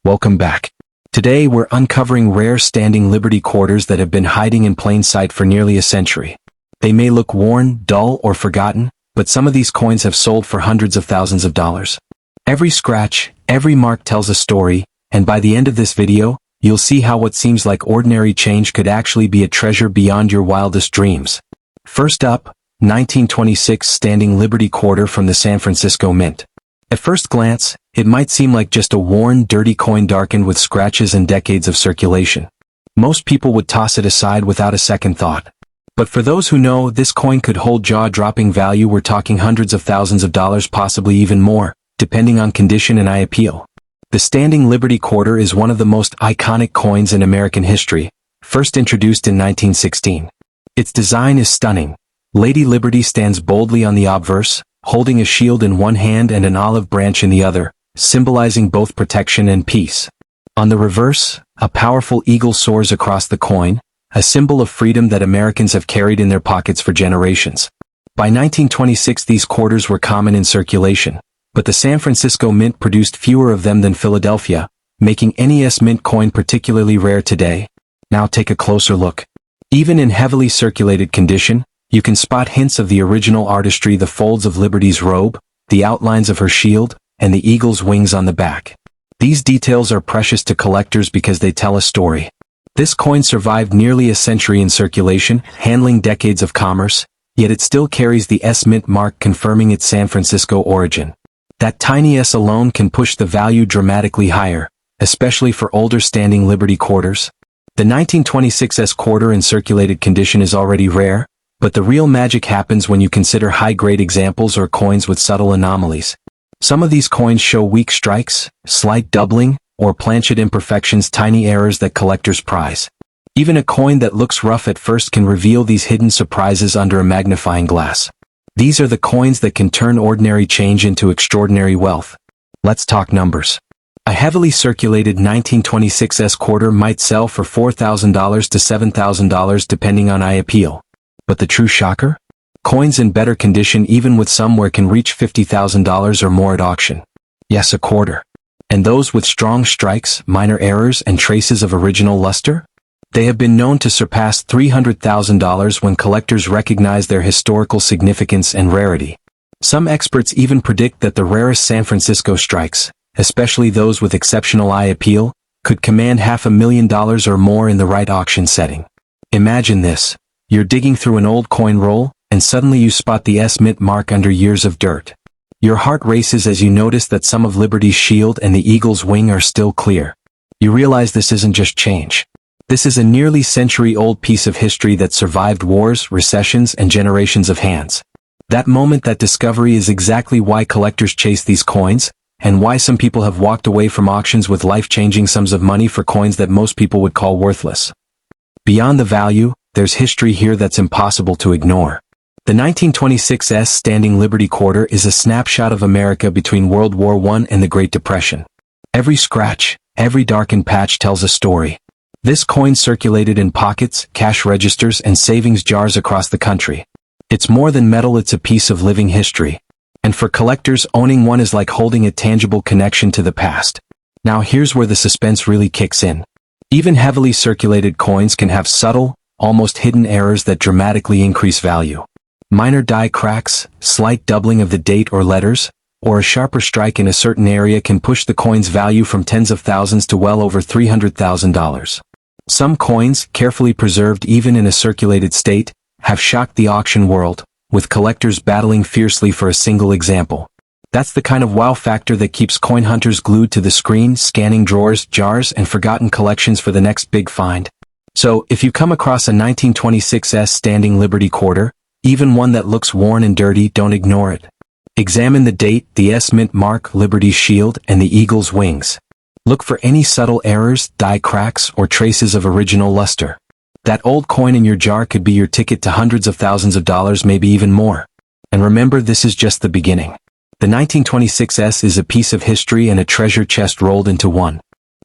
Welcome back. Today we're uncovering rare standing Liberty quarters that have been hiding in plain sight for nearly a century. They may look worn, dull, or forgotten, but some of these coins have sold for hundreds of thousands of dollars. Every scratch, every mark tells a story, and by the end of this video, you'll see how what seems like ordinary change could actually be a treasure beyond your wildest dreams. First up, 1926 standing Liberty quarter from the San Francisco Mint. At first glance, it might seem like just a worn, dirty coin darkened with scratches and decades of circulation. Most people would toss it aside without a second thought. But for those who know, this coin could hold jaw-dropping value. We're talking hundreds of thousands of dollars, possibly even more, depending on condition and eye appeal. The standing Liberty quarter is one of the most iconic coins in American history, first introduced in 1916. Its design is stunning. Lady Liberty stands boldly on the obverse, holding a shield in one hand and an olive branch in the other, symbolizing both protection and peace. On the reverse, a powerful eagle soars across the coin, a symbol of freedom that Americans have carried in their pockets for generations. By 1926 these quarters were common in circulation, but the San Francisco Mint produced fewer of them than Philadelphia, making NES Mint coin particularly rare today. Now take a closer look. Even in heavily circulated condition, you can spot hints of the original artistry: the folds of Liberty's robe, the outlines of her shield, and the eagle's wings on the back. These details are precious to collectors because they tell a story. This coin survived nearly a century in circulation, handling decades of commerce, yet it still carries the S Mint mark confirming its San Francisco origin. That tiny S alone can push the value dramatically higher, especially for older standing Liberty quarters. The 1926 S quarter in circulated condition is already rare, but the real magic happens when you consider high-grade examples or coins with subtle anomalies. Some of these coins show weak strikes, slight doubling, or planchet imperfections, tiny errors that collectors prize. Even a coin that looks rough at first can reveal these hidden surprises under a magnifying glass. These are the coins that can turn ordinary change into extraordinary wealth. Let's talk numbers. A heavily circulated 1926 S quarter might sell for $4,000 to $7,000 depending on eye appeal. But the true shocker? Coins in better condition, even with somewhere, can reach $50,000 or more at auction. Yes, a quarter. And those with strong strikes, minor errors, and traces of original luster? They have been known to surpass $300,000 when collectors recognize their historical significance and rarity. Some experts even predict that the rarest San Francisco strikes, especially those with exceptional eye appeal, could command $500,000 or more in the right auction setting. Imagine this. You're digging through an old coin roll, and suddenly you spot the S Mint mark under years of dirt. Your heart races as you notice that some of Liberty's shield and the eagle's wing are still clear. You realize this isn't just change. This is a nearly century-old piece of history that survived wars, recessions, and generations of hands. That moment, that discovery, is exactly why collectors chase these coins, and why some people have walked away from auctions with life-changing sums of money for coins that most people would call worthless. Beyond the value, there's history here that's impossible to ignore. The 1926 S standing Liberty quarter is a snapshot of America between World War I and the Great Depression. Every scratch, every darkened patch tells a story. This coin circulated in pockets, cash registers, and savings jars across the country. It's more than metal, it's a piece of living history. And for collectors, owning one is like holding a tangible connection to the past. Now here's where the suspense really kicks in. Even heavily circulated coins can have subtle, almost hidden errors that dramatically increase value. Minor die cracks, slight doubling of the date or letters, or a sharper strike in a certain area can push the coin's value from tens of thousands to well over $300,000. Some coins, carefully preserved even in a circulated state, have shocked the auction world, with collectors battling fiercely for a single example. That's the kind of wow factor that keeps coin hunters glued to the screen, scanning drawers, jars, and forgotten collections for the next big find. So, if you come across a 1926 S standing Liberty quarter, even one that looks worn and dirty, don't ignore it. Examine the date, the S Mint mark, Liberty's shield, and the eagle's wings. Look for any subtle errors, die cracks, or traces of original luster. That old coin in your jar could be your ticket to hundreds of thousands of dollars, maybe even more. And remember, this is just the beginning. The 1926 S is a piece of history and a treasure chest rolled into one.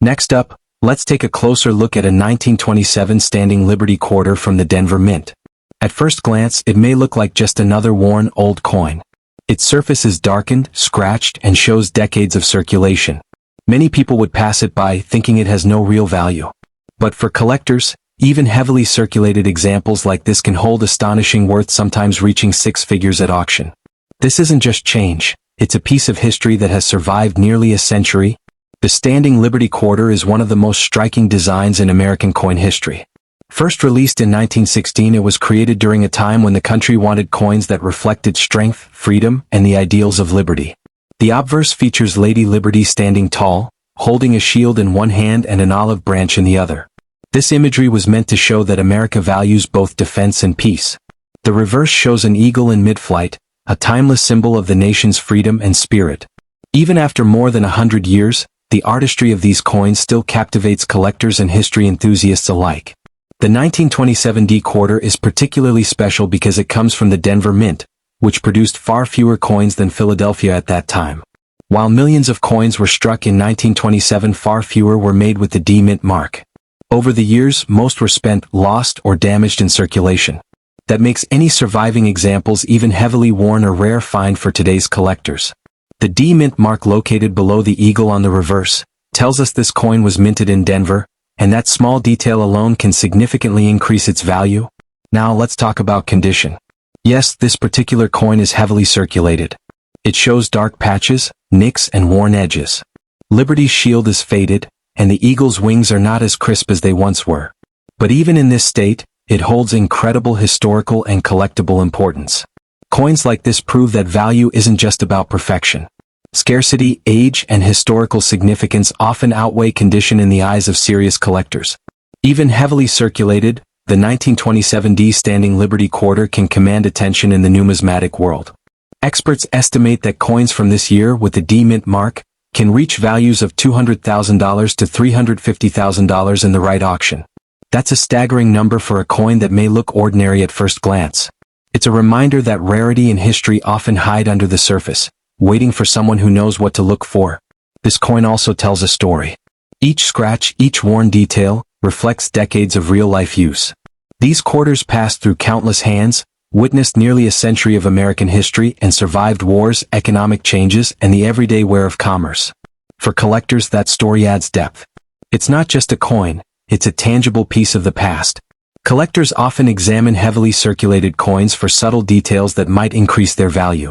Next up, let's take a closer look at a 1927 standing Liberty quarter from the Denver Mint. At first glance, it may look like just another worn, old coin. Its surface is darkened, scratched, and shows decades of circulation. Many people would pass it by, thinking it has no real value. But for collectors, even heavily circulated examples like this can hold astonishing worth, sometimes reaching six figures at auction. This isn't just change, it's a piece of history that has survived nearly a century. The Standing Liberty Quarter is one of the most striking designs in American coin history. First released in 1916, it was created during a time when the country wanted coins that reflected strength, freedom, and the ideals of liberty. The obverse features Lady Liberty standing tall, holding a shield in one hand and an olive branch in the other. This imagery was meant to show that America values both defense and peace. The reverse shows an eagle in mid-flight, a timeless symbol of the nation's freedom and spirit. Even after more than 100 years, the artistry of these coins still captivates collectors and history enthusiasts alike. The 1927 D quarter is particularly special because it comes from the Denver Mint, which produced far fewer coins than Philadelphia at that time. While millions of coins were struck in 1927, far fewer were made with the D Mint mark. Over the years, most were spent, lost, or damaged in circulation. That makes any surviving examples, even heavily worn, a rare find for today's collectors. The D Mint mark, located below the eagle on the reverse, tells us this coin was minted in Denver, and that small detail alone can significantly increase its value. Now let's talk about condition. Yes, this particular coin is heavily circulated. It shows dark patches, nicks, and worn edges. Liberty's shield is faded, and the eagle's wings are not as crisp as they once were. But even in this state, it holds incredible historical and collectible importance. Coins like this prove that value isn't just about perfection. Scarcity, age, and historical significance often outweigh condition in the eyes of serious collectors. Even heavily circulated, the 1927 D Standing Liberty Quarter can command attention in the numismatic world. Experts estimate that coins from this year with the D Mint mark can reach values of $200,000 to $350,000 in the right auction. That's a staggering number for a coin that may look ordinary at first glance. It's a reminder that rarity and history often hide under the surface, waiting for someone who knows what to look for. This coin also tells a story. Each scratch, each worn detail, reflects decades of real-life use. These quarters passed through countless hands, witnessed nearly a century of American history, and survived wars, economic changes, and the everyday wear of commerce. For collectors, that story adds depth. It's not just a coin, it's a tangible piece of the past. Collectors often examine heavily circulated coins for subtle details that might increase their value.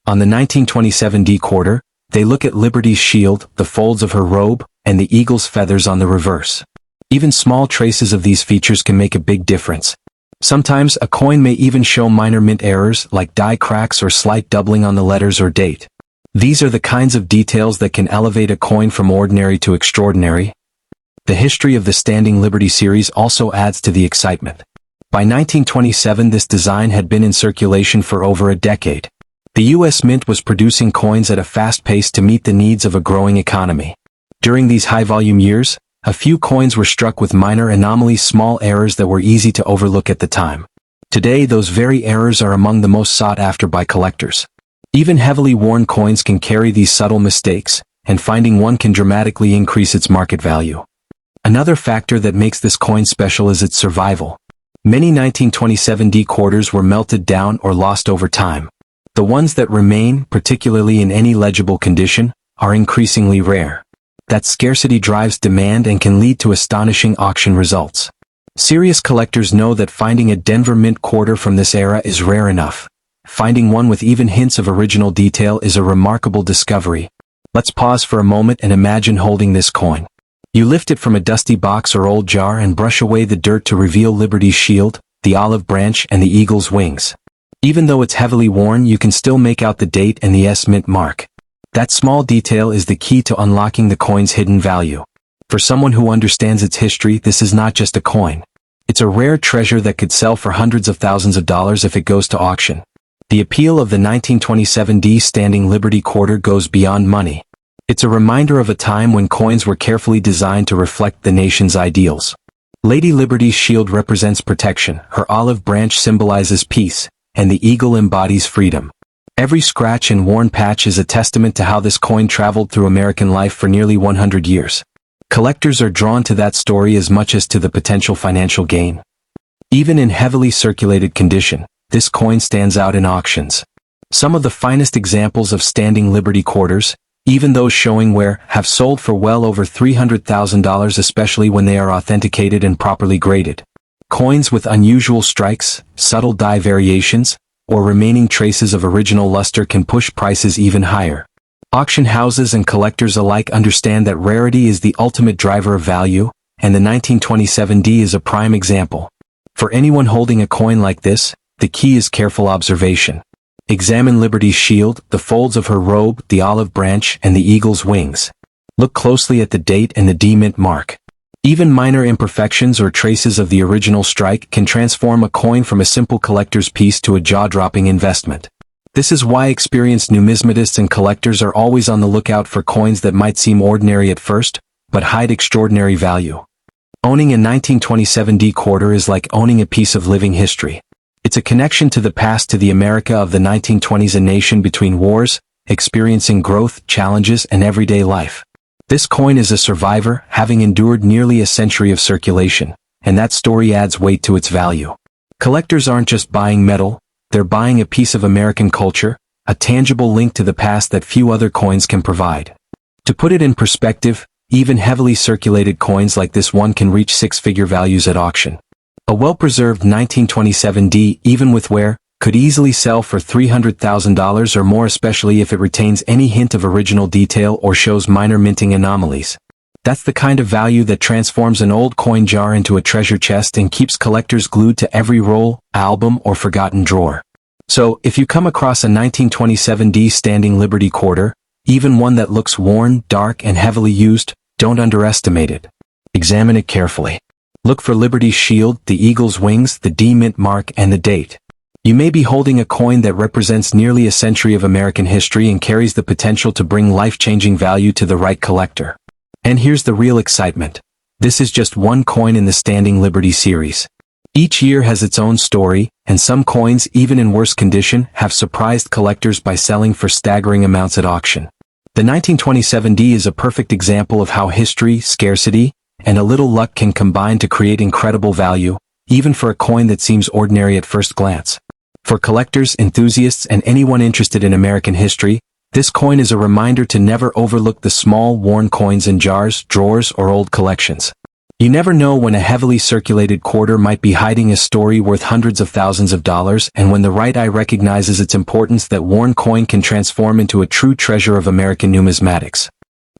On the 1927 D quarter, they look at Liberty's shield, the folds of her robe, and the eagle's feathers on the reverse. Even small traces of these features can make a big difference. Sometimes a coin may even show minor mint errors like die cracks or slight doubling on the letters or date. These are the kinds of details that can elevate a coin from ordinary to extraordinary. The history of the Standing Liberty series also adds to the excitement. By 1927, this design had been in circulation for over a decade. The U.S. Mint was producing coins at a fast pace to meet the needs of a growing economy. During these high-volume years, a few coins were struck with minor anomalies, small errors that were easy to overlook at the time. Today, those very errors are among the most sought after by collectors. Even heavily worn coins can carry these subtle mistakes, and finding one can dramatically increase its market value. Another factor that makes this coin special is its survival. Many 1927 D quarters were melted down or lost over time. The ones that remain, particularly in any legible condition, are increasingly rare. That scarcity drives demand and can lead to astonishing auction results. Serious collectors know that finding a Denver Mint quarter from this era is rare enough. Finding one with even hints of original detail is a remarkable discovery. Let's pause for a moment and imagine holding this coin. You lift it from a dusty box or old jar and brush away the dirt to reveal Liberty's shield, the olive branch, and the eagle's wings. Even though it's heavily worn, you can still make out the date and the S Mint mark. That small detail is the key to unlocking the coin's hidden value. For someone who understands its history, this is not just a coin. It's a rare treasure that could sell for hundreds of thousands of dollars if it goes to auction. The appeal of the 1927 D Standing Liberty Quarter goes beyond money. It's a reminder of a time when coins were carefully designed to reflect the nation's ideals. Lady Liberty's shield represents protection, her olive branch symbolizes peace, and the eagle embodies freedom. Every scratch and worn patch is a testament to how this coin traveled through American life for nearly 100 years. Collectors are drawn to that story as much as to the potential financial gain. Even in heavily circulated condition, this coin stands out in auctions. Some of the finest examples of Standing Liberty quarters, Even those showing wear have sold for well over $300,000, especially when they are authenticated and properly graded. Coins with unusual strikes, subtle die variations, or remaining traces of original luster can push prices even higher. Auction houses and collectors alike understand that rarity is the ultimate driver of value, and the 1927D is a prime example. For anyone holding a coin like this, the key is careful observation. Examine Liberty's shield, the folds of her robe, the olive branch, and the eagle's wings. Look closely at the date and the D mint mark. Even minor imperfections or traces of the original strike can transform a coin from a simple collector's piece to a jaw-dropping investment. This is why experienced numismatists and collectors are always on the lookout for coins that might seem ordinary at first, but hide extraordinary value. Owning a 1927D quarter is like owning a piece of living history. It's a connection to the past, to the America of the 1920s, a nation between wars, experiencing growth, challenges, and everyday life. This coin is a survivor, having endured nearly a century of circulation, and that story adds weight to its value. Collectors aren't just buying metal, they're buying a piece of American culture, a tangible link to the past that few other coins can provide. To put it in perspective, even heavily circulated coins like this one can reach six-figure values at auction. A well-preserved 1927D, even with wear, could easily sell for $300,000 or more, especially if it retains any hint of original detail or shows minor minting anomalies. That's the kind of value that transforms an old coin jar into a treasure chest and keeps collectors glued to every roll, album, or forgotten drawer. So, if you come across a 1927D standing Liberty quarter, even one that looks worn, dark, and heavily used, don't underestimate it. Examine it carefully. Look for Liberty's shield, the eagle's wings, the D mint mark, and the date. You may be holding a coin that represents nearly a century of American history and carries the potential to bring life-changing value to the right collector. And here's the real excitement. This is just one coin in the Standing Liberty series. Each year has its own story, and some coins, even in worse condition, have surprised collectors by selling for staggering amounts at auction. The 1927D is a perfect example of how history, scarcity, and a little luck can combine to create incredible value, even for a coin that seems ordinary at first glance. For collectors, enthusiasts, and anyone interested in American history, this coin is a reminder to never overlook the small, worn coins in jars, drawers, or old collections. You never know when a heavily circulated quarter might be hiding a story worth hundreds of thousands of dollars, and when the right eye recognizes its importance, that worn coin can transform into a true treasure of American numismatics.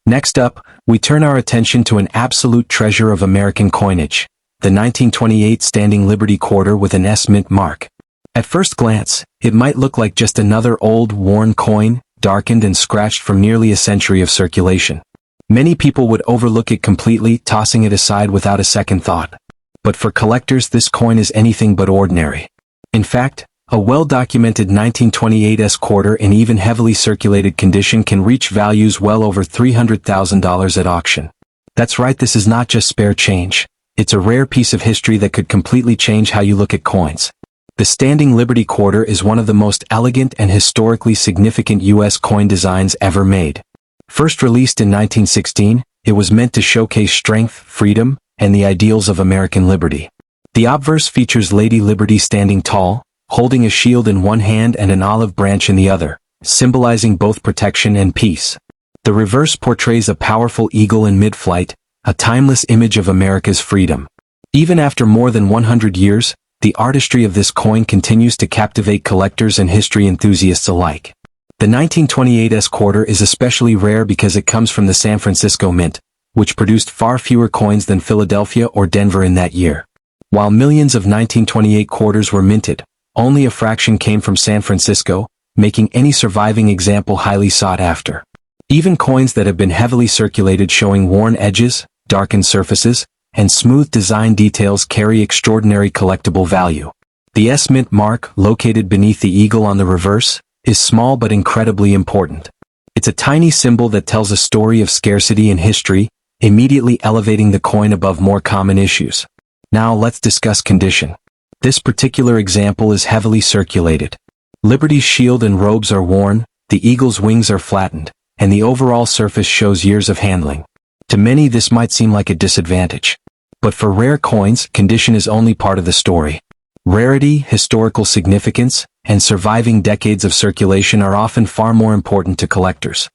Next up, we turn our attention to an absolute treasure of American coinage, the 1928 Standing Liberty quarter with an S mint mark. At first glance, it might look like just another old, worn coin, darkened and scratched from nearly a century of circulation. Many people would overlook it completely, tossing it aside without a second thought. But for collectors, this coin is anything but ordinary. In fact, a well-documented 1928 quarter in even heavily circulated condition can reach values well over $300,000 at auction. That's right, this is not just spare change. It's a rare piece of history that could completely change how you look at coins. The Standing Liberty quarter is one of the most elegant and historically significant U.S. coin designs ever made. First released in 1916, it was meant to showcase strength, freedom, and the ideals of American liberty. The obverse features Lady Liberty standing tall, holding a shield in one hand and an olive branch in the other, symbolizing both protection and peace. The reverse portrays a powerful eagle in mid-flight, a timeless image of America's freedom. Even after more than 100 years, the artistry of this coin continues to captivate collectors and history enthusiasts alike. The 1928 quarter is especially rare because it comes from the San Francisco Mint, which produced far fewer coins than Philadelphia or Denver in that year. While millions of 1928 quarters were minted, only a fraction came from San Francisco, making any surviving example highly sought after. Even coins that have been heavily circulated showing worn edges, darkened surfaces, and smooth design details carry extraordinary collectible value. The S mint mark, located beneath the eagle on the reverse, is small but incredibly important. It's a tiny symbol that tells a story of scarcity and history, immediately elevating the coin above more common issues. Now let's discuss condition. This particular example is heavily circulated. Liberty's shield and robes are worn, the eagle's wings are flattened, and the overall surface shows years of handling. To many this might seem like a disadvantage. But for rare coins, condition is only part of the story. Rarity, historical significance, and surviving decades of circulation are often far more important to collectors.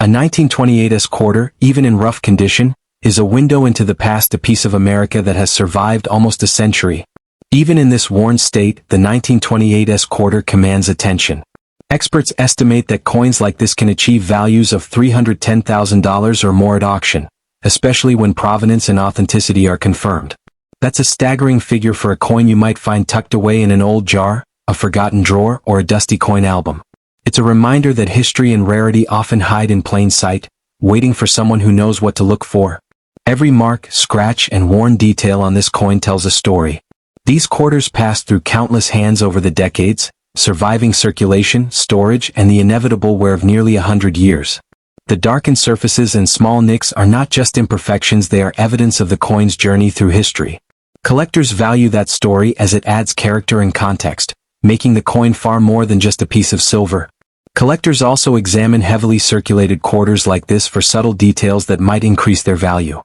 A 1928 quarter, even in rough condition, is a window into the past, a piece of America that has survived almost a century. Even in this worn state, the 1928 quarter commands attention. Experts estimate that coins like this can achieve values of $310,000 or more at auction, especially when provenance and authenticity are confirmed. That's a staggering figure for a coin you might find tucked away in an old jar, a forgotten drawer, or a dusty coin album. It's a reminder that history and rarity often hide in plain sight, waiting for someone who knows what to look for. Every mark, scratch, and worn detail on this coin tells a story. These quarters passed through countless hands over the decades, surviving circulation, storage, and the inevitable wear of nearly 100 years. The darkened surfaces and small nicks are not just imperfections, they are evidence of the coin's journey through history. Collectors value that story as it adds character and context, making the coin far more than just a piece of silver. Collectors also examine heavily circulated quarters like this for subtle details that might increase their value.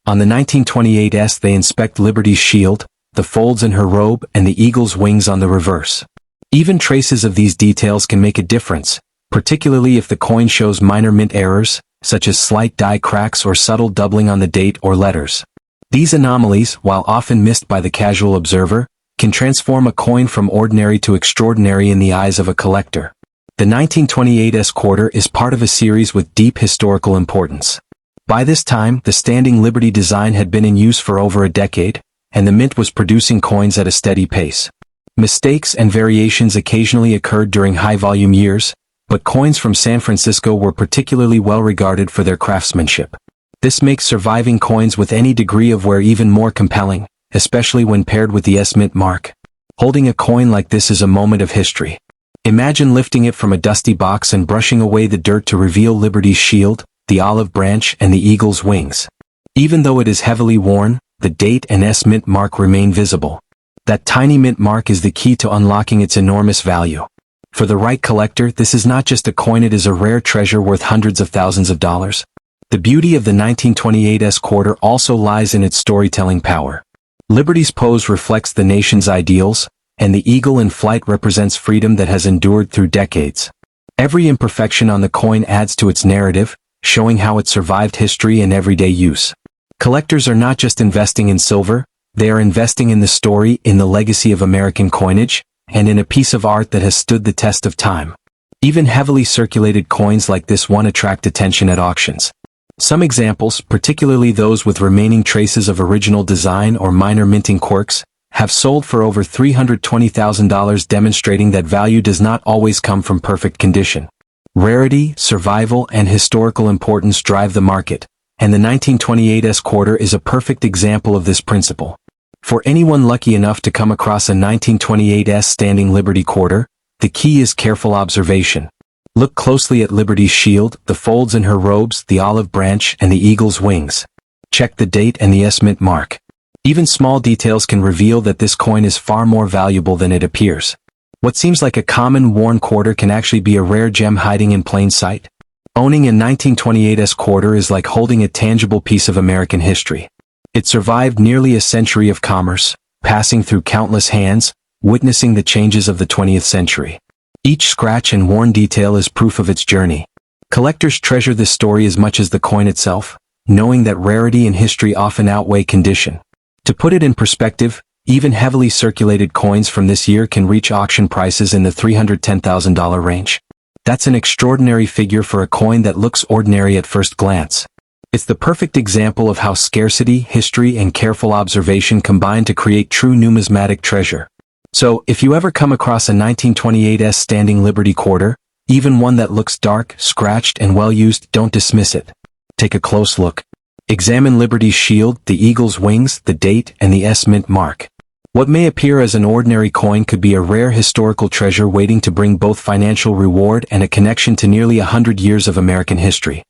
On the 1928 they inspect Liberty's shield, the folds in her robe, and the eagle's wings on the reverse. Even traces of these details can make a difference, particularly if the coin shows minor mint errors, such as slight die cracks or subtle doubling on the date or letters. These anomalies, while often missed by the casual observer, can transform a coin from ordinary to extraordinary in the eyes of a collector. The 1928 quarter is part of a series with deep historical importance. By this time, the Standing Liberty design had been in use for over a decade, and the mint was producing coins at a steady pace. Mistakes and variations occasionally occurred during high-volume years, but coins from San Francisco were particularly well regarded for their craftsmanship. This makes surviving coins with any degree of wear even more compelling, especially when paired with the S-Mint mark. Holding a coin like this is a moment of history. Imagine lifting it from a dusty box and brushing away the dirt to reveal Liberty's shield, the olive branch, and the eagle's wings. Even though it is heavily worn, the date and S-Mint mark remain visible. That tiny mint mark is the key to unlocking its enormous value. For the right collector, this is not just a coin, it is a rare treasure worth hundreds of thousands of dollars. The beauty of the 1928 quarter also lies in its storytelling power. Liberty's pose reflects the nation's ideals, and the eagle in flight represents freedom that has endured through decades. Every imperfection on the coin adds to its narrative, showing how it survived history and everyday use. Collectors are not just investing in silver, they are investing in the story, in the legacy of American coinage, and in a piece of art that has stood the test of time. Even heavily circulated coins like this one attract attention at auctions. Some examples, particularly those with remaining traces of original design or minor minting quirks, have sold for over $320,000, demonstrating that value does not always come from perfect condition. Rarity, survival, and historical importance drive the market, and the 1928 quarter is a perfect example of this principle. For anyone lucky enough to come across a 1928 Standing Liberty quarter, the key is careful observation. Look closely at Liberty's shield, the folds in her robes, the olive branch, and the eagle's wings. Check the date and the S-Mint mark. Even small details can reveal that this coin is far more valuable than it appears. What seems like a common worn quarter can actually be a rare gem hiding in plain sight. Owning a 1928 quarter is like holding a tangible piece of American history. It survived nearly a century of commerce, passing through countless hands, witnessing the changes of the 20th century. Each scratch and worn detail is proof of its journey. Collectors treasure this story as much as the coin itself, knowing that rarity and history often outweigh condition. To put it in perspective, even heavily circulated coins from this year can reach auction prices in the $310,000 range. That's an extraordinary figure for a coin that looks ordinary at first glance. It's the perfect example of how scarcity, history, and careful observation combine to create true numismatic treasure. So, if you ever come across a 1928 Standing Liberty quarter, even one that looks dark, scratched, and well-used, don't dismiss it. Take a close look. Examine Liberty's shield, the eagle's wings, the date, and the S-Mint mark. What may appear as an ordinary coin could be a rare historical treasure waiting to bring both financial reward and a connection to nearly 100 years of American history.